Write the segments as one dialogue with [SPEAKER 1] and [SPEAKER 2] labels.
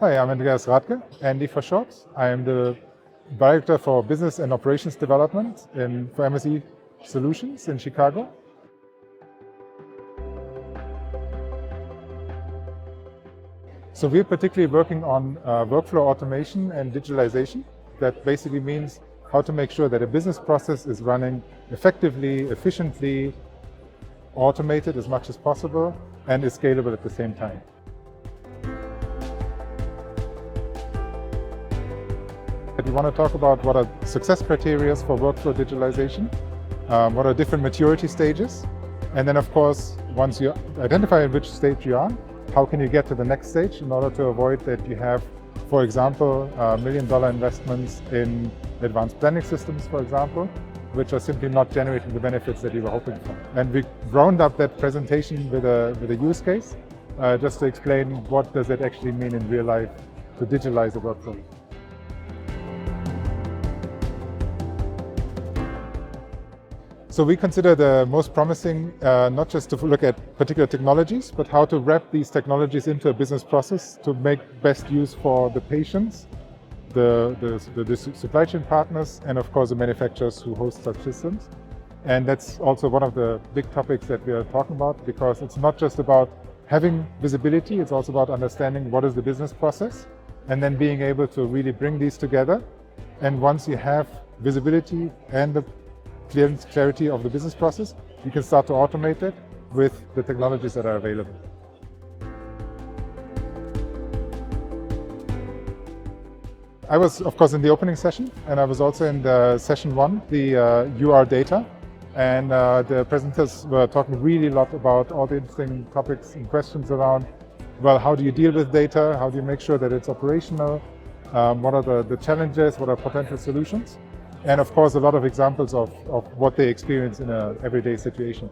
[SPEAKER 1] Hi, I'm Andreas Radke, Andy for short. I am the Director for Business and Operations Development for mSE Solutions in Chicago. So we're particularly working on workflow automation and digitalization. That basically means how to make sure that a business process is running effectively, efficiently, automated as much as possible, and is scalable at the same time. We want to talk about what are success criteria for workflow digitalization, what are different maturity stages, and then of course, once you identify in which stage you are, how can you get to the next stage in order to avoid that you have, for example, $1 million investments in advanced planning systems, for example, which are simply not generating the benefits that you were hoping for. And we round up that presentation with a use case, just to explain what does it actually mean in real life to digitalize a workflow. So we consider the most promising not just to look at particular technologies, but how to wrap these technologies into a business process to make best use for the patients, the supply chain partners, and of course the manufacturers who host such systems. And that's also one of the big topics that we are talking about, because it's not just about having visibility, it's also about understanding what is the business process, and then being able to really bring these together. And once you have visibility and the clarity of the business process, you can start to automate it with the technologies that are available. I was, of course, in the opening session, and I was also in the session 1, the UR data. And the presenters were talking really a lot about all the interesting topics and questions around, well, how do you deal with data? How do you make sure that it's operational? What are the challenges? What are potential solutions? And of course, a lot of examples of what they experience in an everyday situation.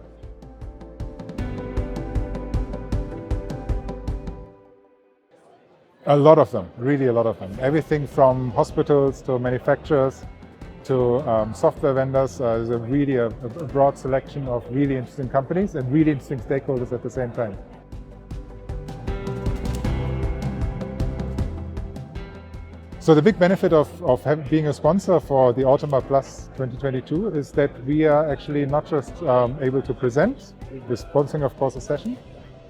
[SPEAKER 1] A lot of them, really a lot of them. Everything from hospitals to manufacturers to software vendors. There's really a broad selection of really interesting companies and really interesting stakeholders at the same time. So the big benefit of being a sponsor for the AUTOMA Plus 2022 is that we are actually not just able to present, with sponsoring of course a session,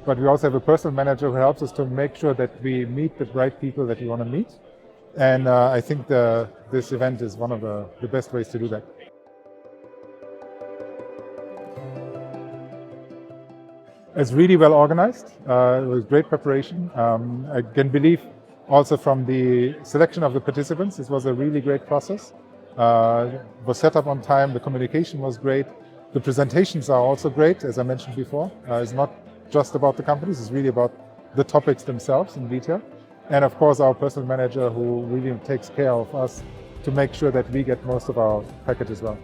[SPEAKER 1] but we also have a personal manager who helps us to make sure that we meet the right people that we want to meet. And I think this event is one of the best ways to do that. It's really well organized, it was great preparation. I can believe also from the selection of the participants, this was a really great process. It was set up on time, the communication was great. The presentations are also great, as I mentioned before. It's not just about the companies, it's really about the topics themselves in detail. And of course, our personal manager who really takes care of us to make sure that we get most of our package as well.